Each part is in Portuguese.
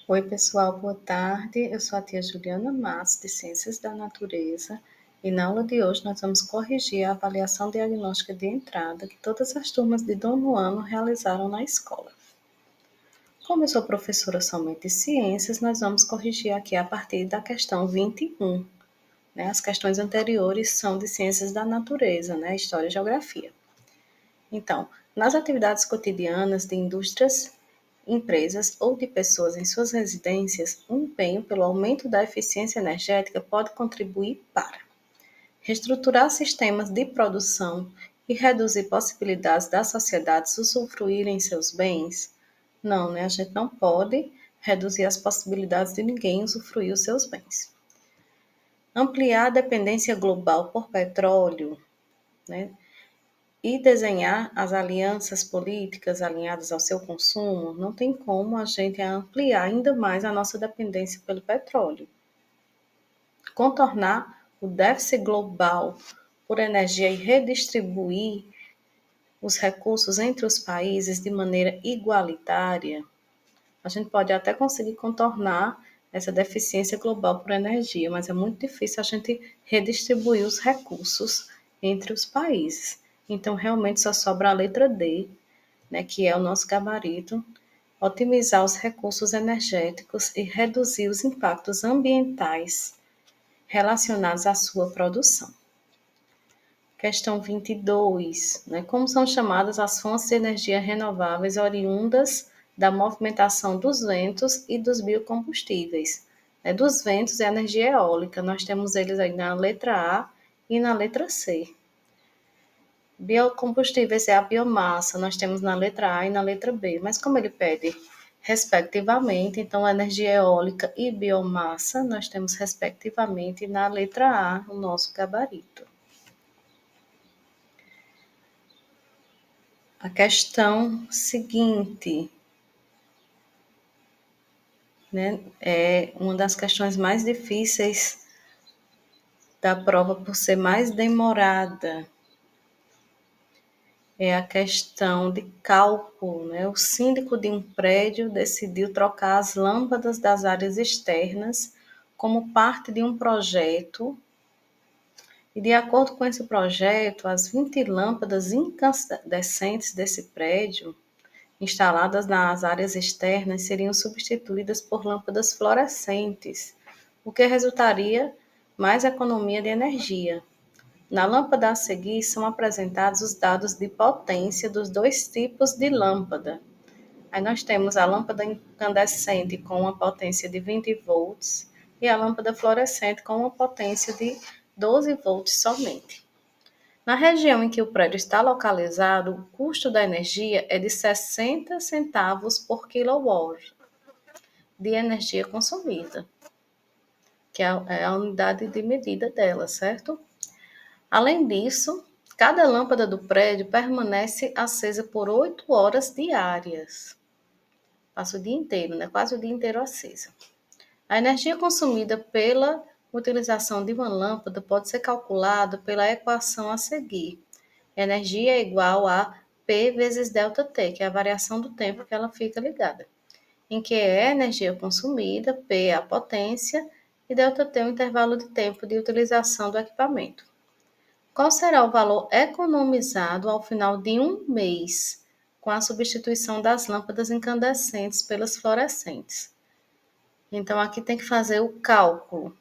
Oi, pessoal, boa tarde. Eu sou a tia Juliana Matos, de Ciências da Natureza, e na aula de hoje nós vamos corrigir a avaliação diagnóstica de entrada que todas as turmas de 9º ano realizaram na escola. Como eu sou professora somente de ciências, nós vamos corrigir aqui a partir da questão 21. As questões anteriores são de ciências da natureza, História e geografia. Então, nas atividades cotidianas de indústrias, empresas ou de pessoas em suas residências, o empenho pelo aumento da eficiência energética pode contribuir para reestruturar sistemas de produção e reduzir possibilidades das sociedades usufruírem seus bens. Não, A gente não pode reduzir as possibilidades de ninguém usufruir os seus bens. Ampliar a dependência global por petróleo, e desenhar as alianças políticas alinhadas ao seu consumo, não tem como a gente ampliar ainda mais a nossa dependência pelo petróleo. Contornar o déficit global por energia e redistribuir os recursos entre os países de maneira igualitária, a gente pode até conseguir contornar essa deficiência global por energia, mas é muito difícil a gente redistribuir os recursos entre os países. Então, realmente só sobra a letra D, que é o nosso gabarito, otimizar os recursos energéticos e reduzir os impactos ambientais relacionados à sua produção. Questão 22, Como são chamadas as fontes de energia renováveis oriundas da movimentação dos ventos e dos biocombustíveis? Dos ventos é a energia eólica, nós temos eles aí na letra A e na letra C. Biocombustíveis é a biomassa, nós temos na letra A e na letra B, mas como ele pede respectivamente, então energia eólica e biomassa, nós temos respectivamente na letra A o nosso gabarito. A questão seguinte, é uma das questões mais difíceis da prova por ser mais demorada. É a questão de cálculo, O síndico de um prédio decidiu trocar as lâmpadas das áreas externas como parte de um projeto. E, de acordo com esse projeto, as 20 lâmpadas incandescentes desse prédio, instaladas nas áreas externas, seriam substituídas por lâmpadas fluorescentes, o que resultaria mais economia de energia. Na lâmpada a seguir são apresentados os dados de potência dos dois tipos de lâmpada. Aí nós temos a lâmpada incandescente com uma potência de 20 volts e a lâmpada fluorescente com uma potência de 12 volts somente. Na região em que o prédio está localizado, o custo da energia é de 60 centavos por quilowatt de energia consumida, que é a unidade de medida dela, certo? Além disso, cada lâmpada do prédio permanece acesa por 8 horas diárias. Passa o dia inteiro, quase o dia inteiro acesa. A energia consumida pela utilização de uma lâmpada pode ser calculada pela equação a seguir. Energia é igual a P vezes ΔT, que é a variação do tempo que ela fica ligada, em que é a energia consumida, P é a potência e ΔT é o intervalo de tempo de utilização do equipamento. Qual será o valor economizado ao final de um mês com a substituição das lâmpadas incandescentes pelas fluorescentes? Então, aqui tem que fazer o cálculo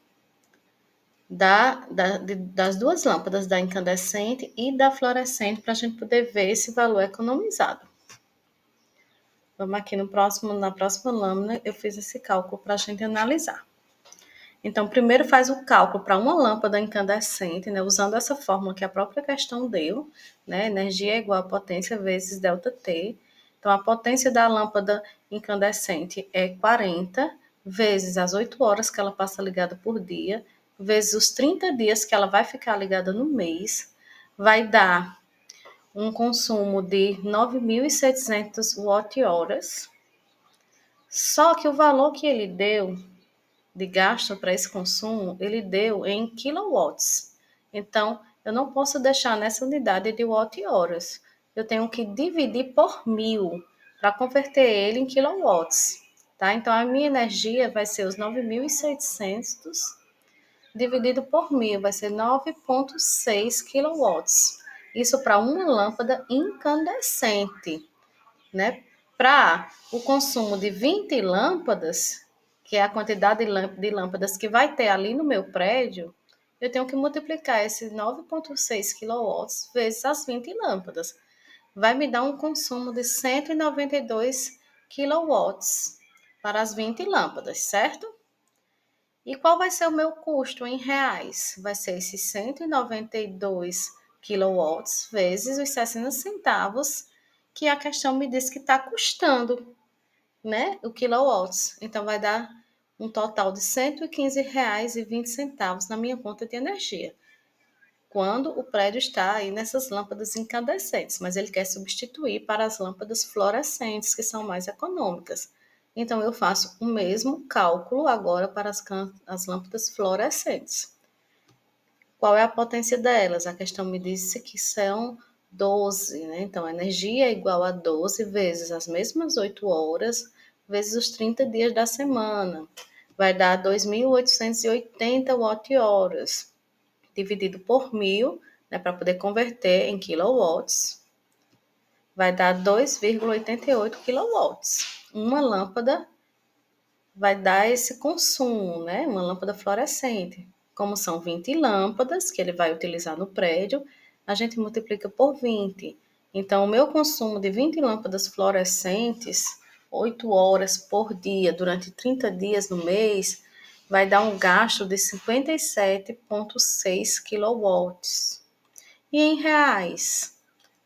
das duas lâmpadas, da incandescente e da fluorescente, para a gente poder ver esse valor economizado. Vamos aqui na próxima lâmina, eu fiz esse cálculo para a gente analisar. Então, primeiro faz o cálculo para uma lâmpada incandescente, usando essa fórmula que a própria questão deu, energia é igual a potência vezes ΔT. Então, a potência da lâmpada incandescente é 40 vezes as 8 horas que ela passa ligada por dia, vezes os 30 dias que ela vai ficar ligada no mês, vai dar um consumo de 9.700 watt-horas. Só que o valor que ele deu de gasto para esse consumo, ele deu em quilowatts. Então, eu não posso deixar nessa unidade de watt-horas. Eu tenho que dividir por 1.000 para converter ele em quilowatts. tá? Então, a minha energia vai ser os 9.700 dividido por 1.000, vai ser 9,6 quilowatts. Isso para uma lâmpada incandescente, né? Para o consumo de 20 lâmpadas, que é a quantidade de lâmpadas que vai ter ali no meu prédio, eu tenho que multiplicar esses 9,6 quilowatts vezes as 20 lâmpadas. Vai me dar um consumo de 192 quilowatts para as 20 lâmpadas, certo? E qual vai ser o meu custo em reais? Vai ser esses 192 quilowatts vezes os 60 centavos que a questão me diz que está custando, né? O quilowatts. Então, vai dar um total de R$ 115,20 na minha conta de energia. Quando o prédio está aí nessas lâmpadas incandescentes, mas ele quer substituir para as lâmpadas fluorescentes, que são mais econômicas. Então, eu faço o mesmo cálculo agora para as lâmpadas fluorescentes. Qual é a potência delas? A questão me disse que são 12, né? Então, a energia é igual a 12 vezes as mesmas 8 horas, vezes os 30 dias da semana. Vai dar 2.880 watt-horas, dividido por 1.000, né, para poder converter em kilowatts, vai dar 2,88 quilowatts. Uma lâmpada vai dar esse consumo, né? Uma lâmpada fluorescente. Como são 20 lâmpadas que ele vai utilizar no prédio, a gente multiplica por 20. Então, o meu consumo de 20 lâmpadas fluorescentes, 8 horas por dia, durante 30 dias no mês, vai dar um gasto de 57,6 quilowatts. E em reais,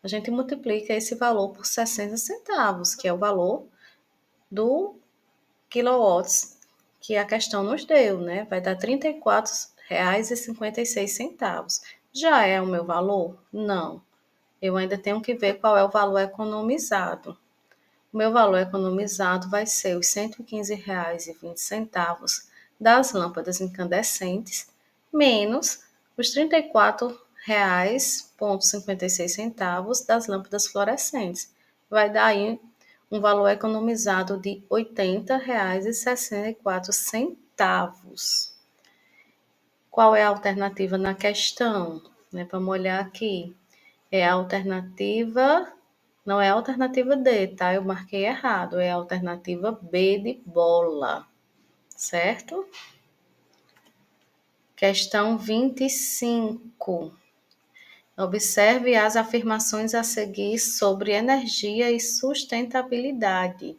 a gente multiplica esse valor por 60 centavos, que é o valor do quilowatts que a questão nos deu, né? Vai dar R$ 34,56. Já é o meu valor? Não. Eu ainda tenho que ver qual é o valor economizado. O meu valor economizado vai ser os R$ 115,20 das lâmpadas incandescentes, menos os R$ 34,56 das lâmpadas fluorescentes. Vai dar aí um valor economizado de R$ 80,64. Qual é a alternativa na questão? Vamos olhar aqui. É a alternativa, não é a alternativa D, tá? Eu marquei errado, é a alternativa B de bola, certo? Questão 25. Observe as afirmações a seguir sobre energia e sustentabilidade,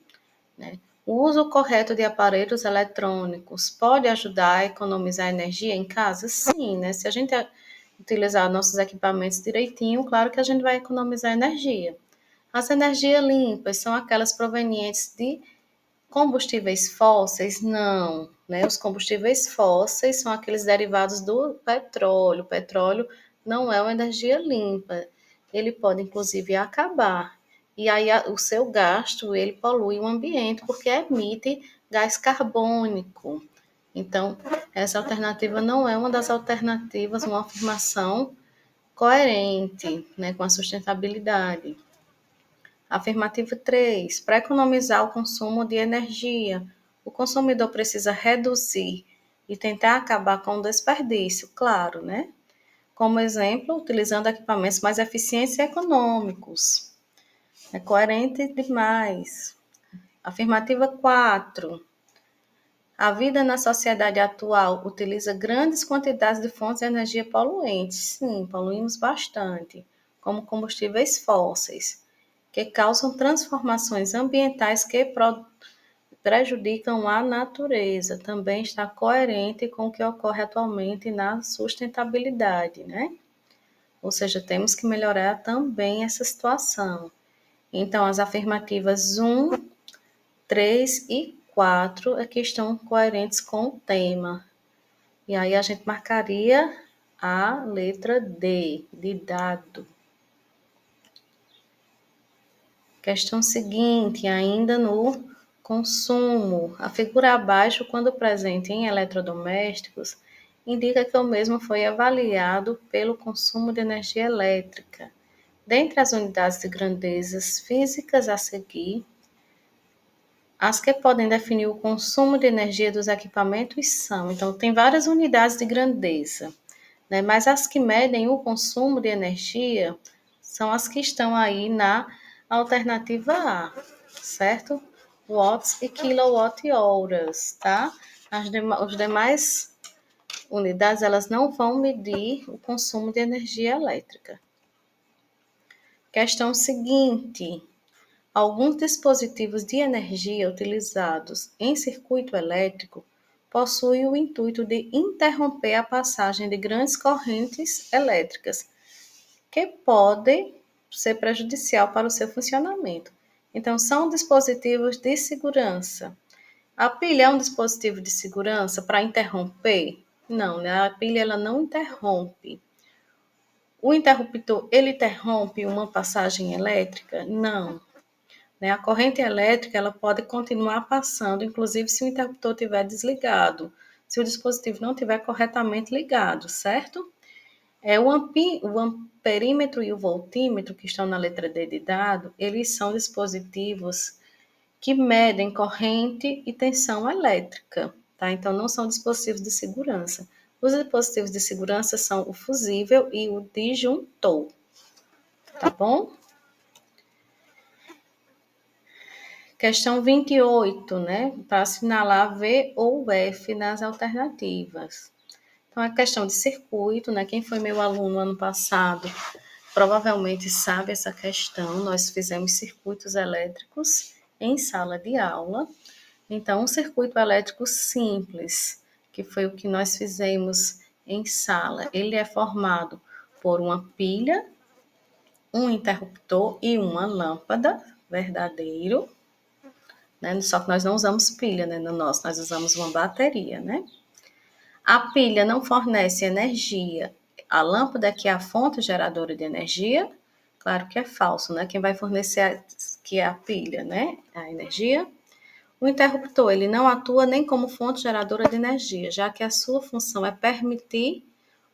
né? O uso correto de aparelhos eletrônicos pode ajudar a economizar energia em casa? Sim, né? Se a gente utilizar nossos equipamentos direitinho, claro que a gente vai economizar energia. As energias limpas são aquelas provenientes de combustíveis fósseis? Não, né? Os combustíveis fósseis são aqueles derivados do petróleo. O petróleo não é uma energia limpa. Ele pode, inclusive, acabar. E aí o seu gasto, ele polui o ambiente, porque emite gás carbônico. Então, essa alternativa não é uma das alternativas, uma afirmação coerente, né, com a sustentabilidade. Afirmativa 3. Para economizar o consumo de energia, o consumidor precisa reduzir e tentar acabar com o desperdício, claro, né? Como exemplo, utilizando equipamentos mais eficientes e econômicos. É coerente demais. Afirmativa 4. A vida na sociedade atual utiliza grandes quantidades de fontes de energia poluentes. Sim, poluímos bastante, como combustíveis fósseis, que causam transformações ambientais que prejudicam a natureza. Também está coerente com o que ocorre atualmente na sustentabilidade, né? Ou seja, temos que melhorar também essa situação. Então, as afirmativas 1, 3 e 4 aqui estão coerentes com o tema. E aí a gente marcaria a letra D, de dado. Questão seguinte, ainda no consumo. A figura abaixo, quando presente em eletrodomésticos, indica que o mesmo foi avaliado pelo consumo de energia elétrica. Dentre as unidades de grandezas físicas a seguir, As que podem definir o consumo de energia dos equipamentos são, então, tem várias unidades de grandeza, né? Mas as que medem o consumo de energia são as que estão aí na alternativa A, certo? Watts e quilowatt-horas, tá? Os demais unidades, elas não vão medir o consumo de energia elétrica. Questão seguinte. Alguns dispositivos de energia utilizados em circuito elétrico possuem o intuito de interromper a passagem de grandes correntes elétricas, que podem ser prejudicial para o seu funcionamento. Então, são dispositivos de segurança. A pilha é um dispositivo de segurança para interromper? Não, né? A pilha ela não interrompe. O interruptor, ele interrompe uma passagem elétrica? Não. Né? A corrente elétrica ela pode continuar passando, inclusive se o interruptor estiver desligado, se o dispositivo não estiver corretamente ligado, certo? O amperímetro e o voltímetro, que estão na letra D de dado, eles são dispositivos que medem corrente e tensão elétrica, tá? Então, não são dispositivos de segurança. Os dispositivos de segurança são o fusível e o disjuntor, tá bom? Questão 28, né? Para assinalar V ou F nas alternativas. Então, a questão de circuito, né? Quem foi meu aluno ano passado provavelmente sabe essa questão. Nós fizemos circuitos elétricos em sala de aula. Então, um circuito elétrico simples, que foi o que nós fizemos em sala, ele é formado por uma pilha, um interruptor e uma lâmpada, verdadeiro, né? Só que nós não usamos pilha, né? No nosso, nós usamos uma bateria, né? A pilha não fornece energia. A lâmpada, que é a fonte geradora de energia, claro que é falso, né? Quem vai fornecer que é a pilha, né? A energia. O interruptor, ele não atua nem como fonte geradora de energia, já que a sua função é permitir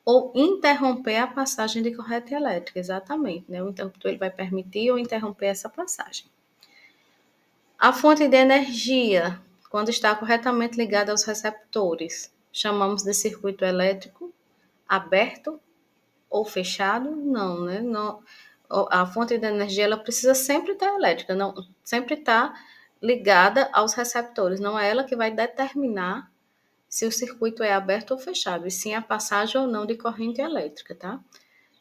ou interromper a passagem de corrente elétrica, exatamente, né? O interruptor ele vai permitir ou interromper essa passagem. A fonte de energia, quando está corretamente ligada aos receptores, chamamos de circuito elétrico aberto ou fechado? Não, né? Não, a fonte de energia ela precisa sempre estar elétrica, não, sempre estar ligada aos receptores. Não é ela que vai determinar se o circuito é aberto ou fechado, e sim a passagem ou não de corrente elétrica, tá?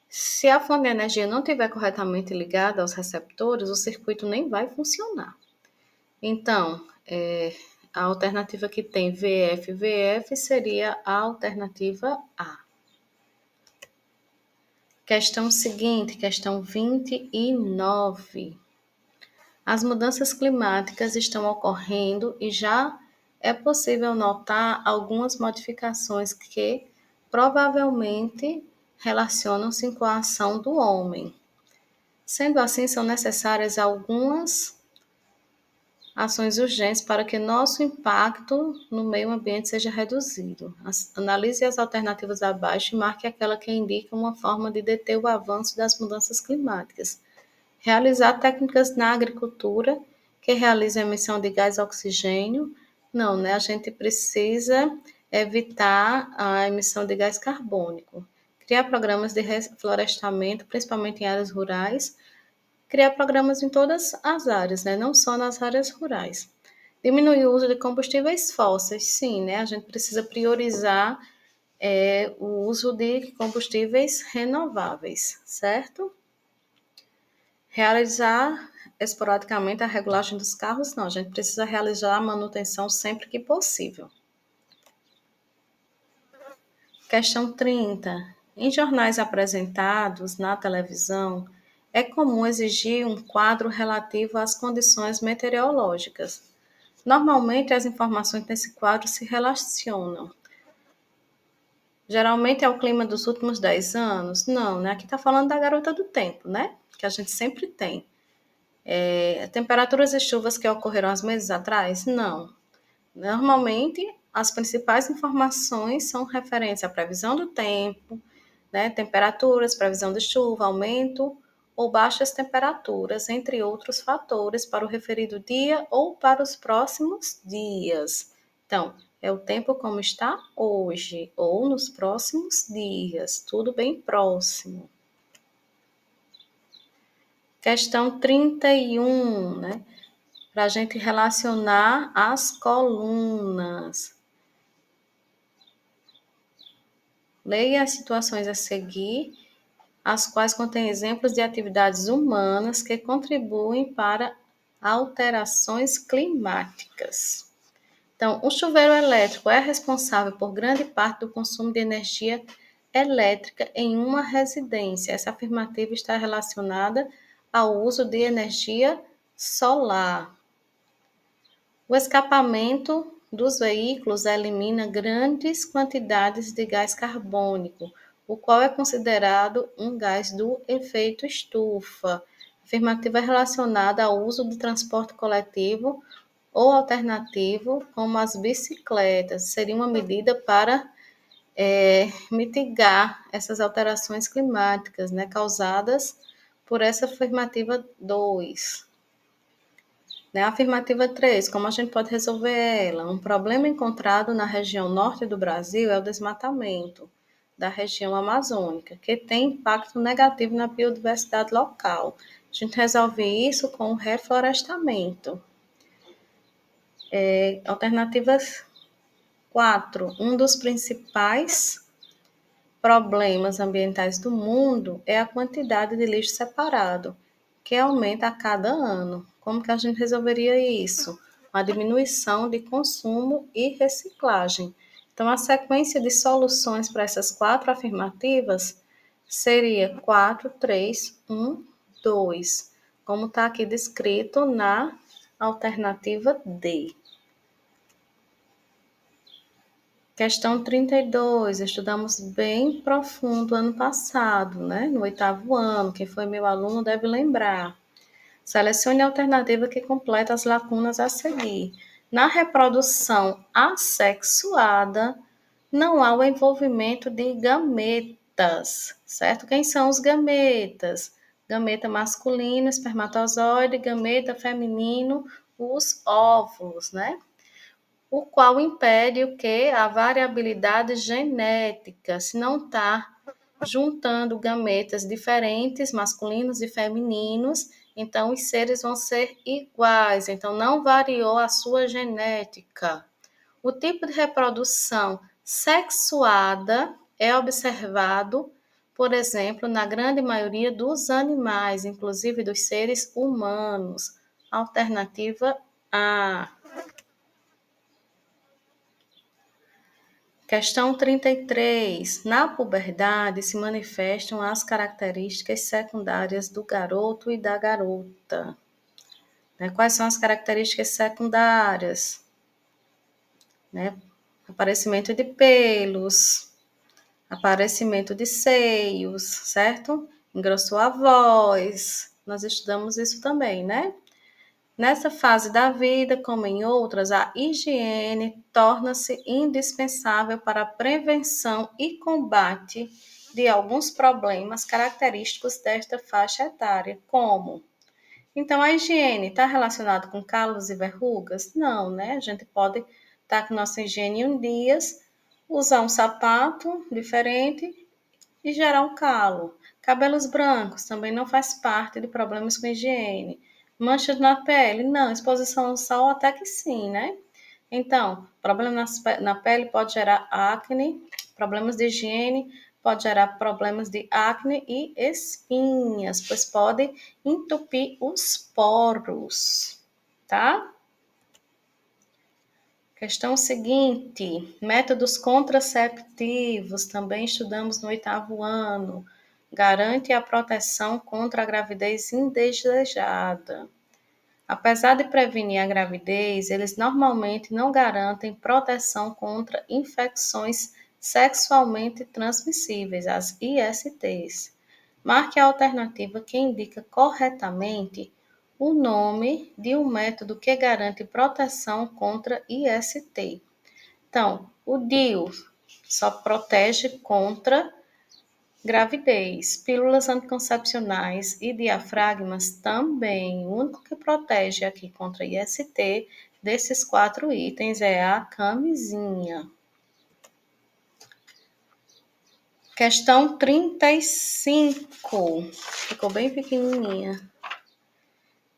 Se a fonte de energia não estiver corretamente ligada aos receptores, o circuito nem vai funcionar. Então, a alternativa que tem VF, VF seria a alternativa A. Questão seguinte, questão 29. As mudanças climáticas estão ocorrendo e já é possível notar algumas modificações que provavelmente relacionam-se com a ação do homem. Sendo assim, são necessárias algumas ações urgentes para que nosso impacto no meio ambiente seja reduzido. Analise as alternativas abaixo e marque aquela que indica uma forma de deter o avanço das mudanças climáticas. Realizar técnicas na agricultura que realizam a emissão de gás oxigênio. Não, né? A gente precisa evitar a emissão de gás carbônico. Criar programas de reflorestamento, principalmente em áreas rurais, criar programas em todas as áreas, né? Não só nas áreas rurais. Diminuir o uso de combustíveis fósseis, sim, né? A gente precisa priorizar o uso de combustíveis renováveis, certo? Realizar esporadicamente a regulagem dos carros, não. A gente precisa realizar a manutenção sempre que possível. Questão 30. Em jornais apresentados na televisão, é comum exigir um quadro relativo às condições meteorológicas. Normalmente, as informações nesse quadro se relacionam. Geralmente é o clima dos últimos 10 anos? Não, né? Aqui está falando da garota do tempo, né? Que a gente sempre tem. Temperaturas e chuvas que ocorreram há meses atrás? Não. Normalmente, as principais informações são referentes à previsão do tempo, né, temperaturas, previsão de chuva, aumento ou baixas temperaturas, entre outros fatores, para o referido dia ou para os próximos dias. Então, é o tempo como está hoje ou nos próximos dias, tudo bem próximo. Questão 31, né? Para a gente relacionar as colunas. Leia as situações a seguir, as quais contêm exemplos de atividades humanas que contribuem para alterações climáticas. Então, o chuveiro elétrico é responsável por grande parte do consumo de energia elétrica em uma residência. Essa afirmativa está relacionada ao uso de energia solar. O escapamento dos veículos elimina grandes quantidades de gás carbônico, o qual é considerado um gás do efeito estufa. Afirmativa relacionada ao uso de transporte coletivo ou alternativo, como as bicicletas. Seria uma medida para mitigar essas alterações climáticas, né, causadas por essa afirmativa 2. Né? A afirmativa 3, como a gente pode resolver ela? Um problema encontrado na região norte do Brasil é o desmatamento da região amazônica, que tem impacto negativo na biodiversidade local. A gente resolve isso com o reflorestamento. Alternativa 4. Um dos principais problemas ambientais do mundo é a quantidade de lixo separado, que aumenta a cada ano. Como que a gente resolveria isso? Uma diminuição de consumo e reciclagem. Então, a sequência de soluções para essas 4 afirmativas seria 4, 3, 1, 2, como está aqui descrito na alternativa D. Questão 32, estudamos bem profundo ano passado, né? No 8º ano, quem foi meu aluno deve lembrar. Selecione a alternativa que completa as lacunas a seguir. Na reprodução assexuada, não há o envolvimento de gametas, certo? Quem são os gametas? Gameta masculino, espermatozoide, gameta feminino, os óvulos, né? O qual impede o que? A variabilidade genética, se não está juntando gametas diferentes, masculinos e femininos, então os seres vão ser iguais, então não variou a sua genética. O tipo de reprodução sexuada é observado, por exemplo, na grande maioria dos animais, inclusive dos seres humanos. Alternativa A. Questão 33. Na puberdade se manifestam as características secundárias do garoto e da garota. Quais são as características secundárias? Aparecimento de pelos, aparecimento de seios, certo? Engrossou a voz. Nós estudamos isso também, né? Nessa fase da vida, como em outras, a higiene torna-se indispensável para a prevenção e combate de alguns problemas característicos desta faixa etária, como... Então, a higiene está relacionada com calos e verrugas? Não, né? A gente pode estar com nossa higiene em dias, usar um sapato diferente e gerar um calo. Cabelos brancos também não faz parte de problemas com higiene. Manchas na pele? Não. Exposição ao sol até que sim, né? Então, problema na pele pode gerar acne, problemas de higiene pode gerar problemas de acne e espinhas, pois pode entupir os poros, tá? Questão seguinte, métodos contraceptivos, também estudamos no 8º ano. Garante a proteção contra a gravidez indesejada. Apesar de prevenir a gravidez, eles normalmente não garantem proteção contra infecções sexualmente transmissíveis, as ISTs. Marque a alternativa que indica corretamente o nome de um método que garante proteção contra IST. Então, o DIU só protege contra Gravidez, pílulas anticoncepcionais e diafragmas também. O único que protege aqui contra IST desses 4 itens é a camisinha. Questão 35. Ficou bem pequenininha.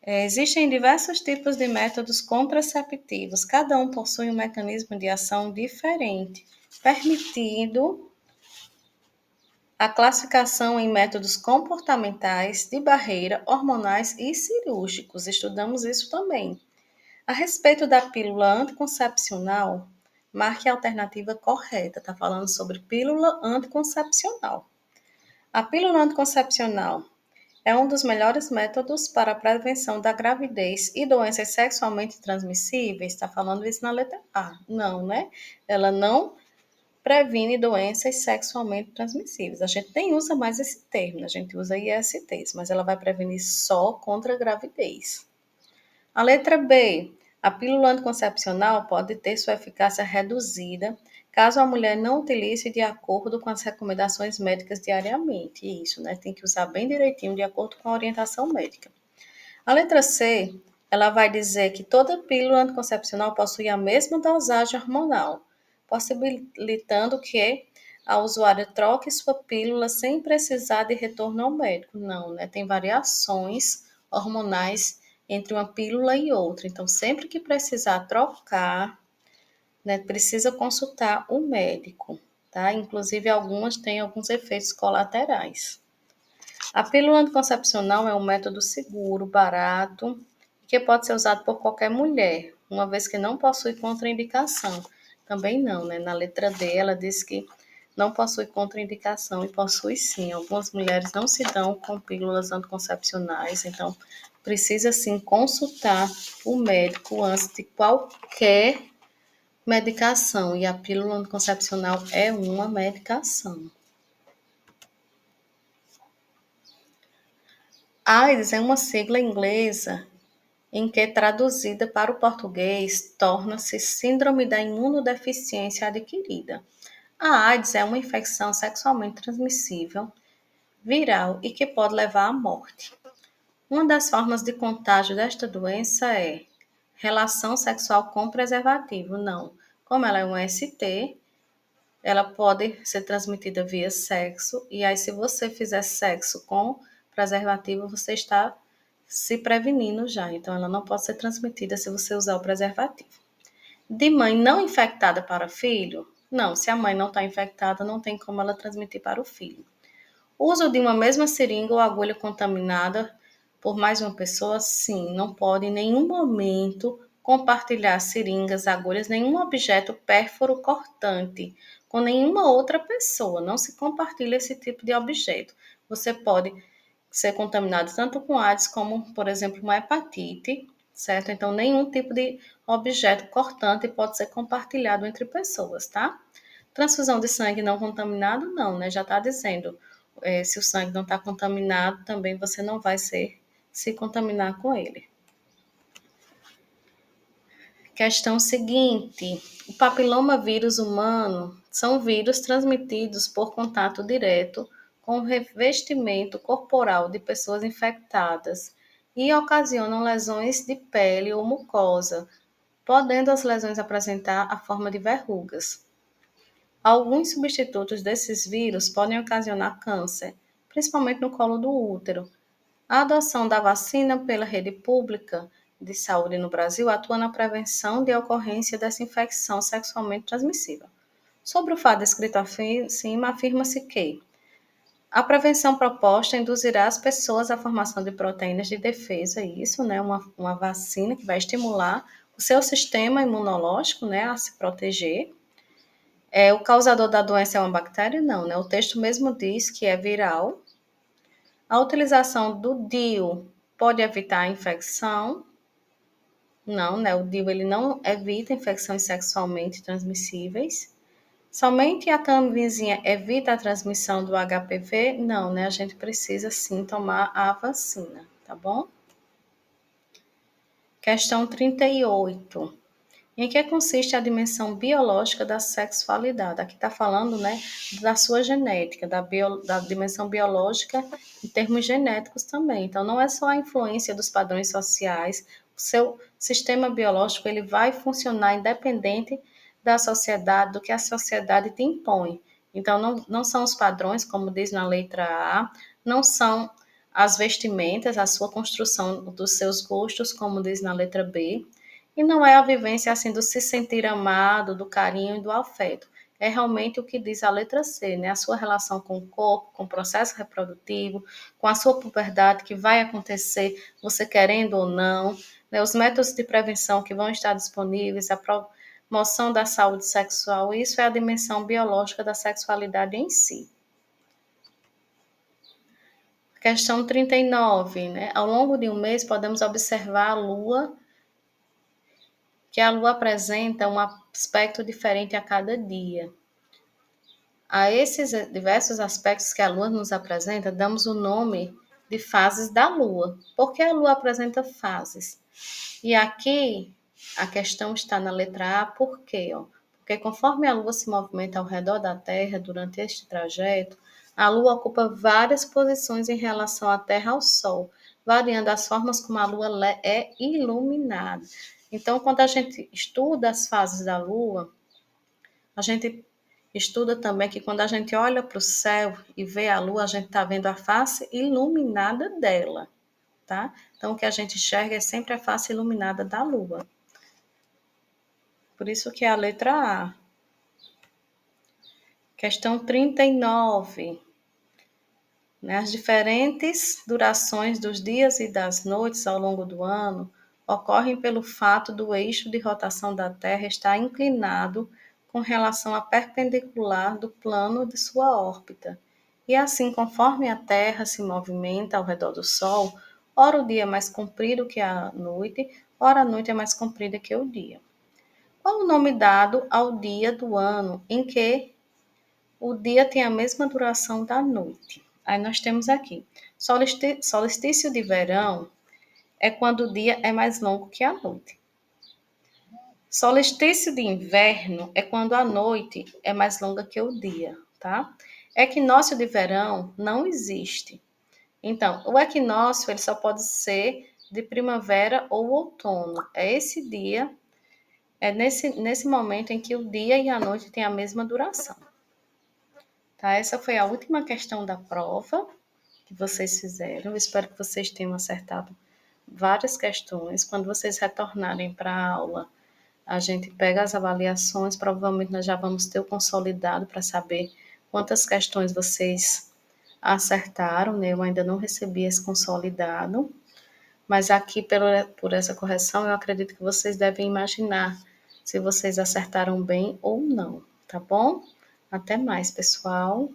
Existem diversos tipos de métodos contraceptivos. Cada um possui um mecanismo de ação diferente, permitindo a classificação em métodos comportamentais, de barreira, hormonais e cirúrgicos. Estudamos isso também. A respeito da pílula anticoncepcional, marque a alternativa correta. Está falando sobre pílula anticoncepcional. A pílula anticoncepcional é um dos melhores métodos para a prevenção da gravidez e doenças sexualmente transmissíveis. Está falando isso na letra A. Não, né? Ela não previne doenças sexualmente transmissíveis. A gente nem usa mais esse termo, a gente usa ISTs, mas ela vai prevenir só contra a gravidez. A letra B. A pílula anticoncepcional pode ter sua eficácia reduzida caso a mulher não utilize de acordo com as recomendações médicas diariamente. Isso, né? Tem que usar bem direitinho de acordo com a orientação médica. A letra C, ela vai dizer que toda pílula anticoncepcional possui a mesma dosagem hormonal, possibilitando que a usuária troque sua pílula sem precisar de retorno ao médico. Não, né? Tem variações hormonais entre uma pílula e outra. Então, sempre que precisar trocar, né, precisa consultar o médico, tá? Inclusive, algumas têm alguns efeitos colaterais. A pílula anticoncepcional é um método seguro, barato, que pode ser usado por qualquer mulher, uma vez que não possui contraindicação. Também não, né? Na letra D, ela diz que não possui contraindicação e possui sim. Algumas mulheres não se dão com pílulas anticoncepcionais, então precisa sim consultar o médico antes de qualquer medicação. E a pílula anticoncepcional é uma medicação. AIDS é uma sigla inglesa em que, traduzida para o português, torna-se Síndrome da Imunodeficiência Adquirida. A AIDS é uma infecção sexualmente transmissível, viral e que pode levar à morte. Uma das formas de contágio desta doença é relação sexual com preservativo. Não. Como ela é um ST, ela pode ser transmitida via sexo, e aí se você fizer sexo com preservativo, você está se prevenindo já. Então, ela não pode ser transmitida se você usar o preservativo. De mãe não infectada para filho? Não, se a mãe não está infectada, não tem como ela transmitir para o filho. Uso de uma mesma seringa ou agulha contaminada por mais uma pessoa? Sim, não pode em nenhum momento compartilhar seringas, agulhas, nenhum objeto pérfuro cortante com nenhuma outra pessoa. Não se compartilha esse tipo de objeto. Você pode ser contaminado tanto com AIDS como, por exemplo, uma hepatite, certo? Então, nenhum tipo de objeto cortante pode ser compartilhado entre pessoas, tá? Transfusão de sangue não contaminado, não, né? Já está dizendo, se o sangue não está contaminado, também você não vai se contaminar com ele. Questão seguinte: o papiloma vírus humano são vírus transmitidos por contato direto com o revestimento corporal de pessoas infectadas e ocasionam lesões de pele ou mucosa, podendo as lesões apresentar a forma de verrugas. Alguns substitutos desses vírus podem ocasionar câncer, principalmente no colo do útero. A adoção da vacina pela rede pública de saúde no Brasil atua na prevenção de ocorrência dessa infecção sexualmente transmissível. Sobre o fato descrito acima, afirma-se que a prevenção proposta induzirá as pessoas à formação de proteínas de defesa, isso, né, uma vacina que vai estimular o seu sistema imunológico, né, a se proteger. O causador da doença é uma bactéria? Não, né? O texto mesmo diz que é viral. A utilização do DIU pode evitar a infecção? Não, né? O DIU ele não evita infecções sexualmente transmissíveis. Somente a camisinha evita a transmissão do HPV? Não, né? A gente precisa sim tomar a vacina, tá bom? Questão 38. Em que consiste a dimensão biológica da sexualidade? Aqui está falando, né, da sua genética, da dimensão biológica em termos genéticos também. Então, não é só a influência dos padrões sociais, o seu sistema biológico ele vai funcionar independente da sociedade, do que a sociedade te impõe. Então, não são os padrões, como diz na letra A, não são as vestimentas, a sua construção dos seus gostos, como diz na letra B, e não é a vivência assim do se sentir amado, do carinho e do afeto. É realmente o que diz a letra C, né? A sua relação com o corpo, com o processo reprodutivo, com a sua puberdade que vai acontecer, você querendo ou não, né? Os métodos de prevenção que vão estar disponíveis, a promoção da saúde sexual, isso é a dimensão biológica da sexualidade em si. Questão 39, né? Ao longo de um mês, podemos observar a Lua, que a Lua apresenta um aspecto diferente a cada dia. A esses diversos aspectos que a Lua nos apresenta, damos o nome de fases da Lua. Por que a Lua apresenta fases? E aqui a questão está na letra A, por quê? Porque conforme a Lua se movimenta ao redor da Terra durante este trajeto, a Lua ocupa várias posições em relação à Terra ao Sol, variando as formas como a Lua é iluminada. Então, quando a gente estuda as fases da Lua, a gente estuda também que quando a gente olha para o céu e vê a Lua, a gente está vendo a face iluminada dela, tá? Então, o que a gente enxerga é sempre a face iluminada da Lua. Por isso que é a letra A. Questão 39. As diferentes durações dos dias e das noites ao longo do ano ocorrem pelo fato do eixo de rotação da Terra estar inclinado com relação à perpendicular do plano de sua órbita. E assim, conforme a Terra se movimenta ao redor do Sol, ora o dia é mais comprido que a noite, ora a noite é mais comprida que o dia. Qual o nome dado ao dia do ano em que o dia tem a mesma duração da noite? Aí nós temos aqui, solstício de verão é quando o dia é mais longo que a noite. Solstício de inverno é quando a noite é mais longa que o dia, tá? Equinócio de verão não existe. Então, o equinócio ele só pode ser de primavera ou outono. É esse dia, é nesse momento em que o dia e a noite têm a mesma duração. Tá? Essa foi a última questão da prova que vocês fizeram. Eu espero que vocês tenham acertado várias questões. Quando vocês retornarem para a aula, a gente pega as avaliações. Provavelmente nós já vamos ter o consolidado para saber quantas questões vocês acertaram, né? Eu ainda não recebi esse consolidado, mas aqui por essa correção eu acredito que vocês devem imaginar se vocês acertaram bem ou não, tá bom? Até mais, pessoal.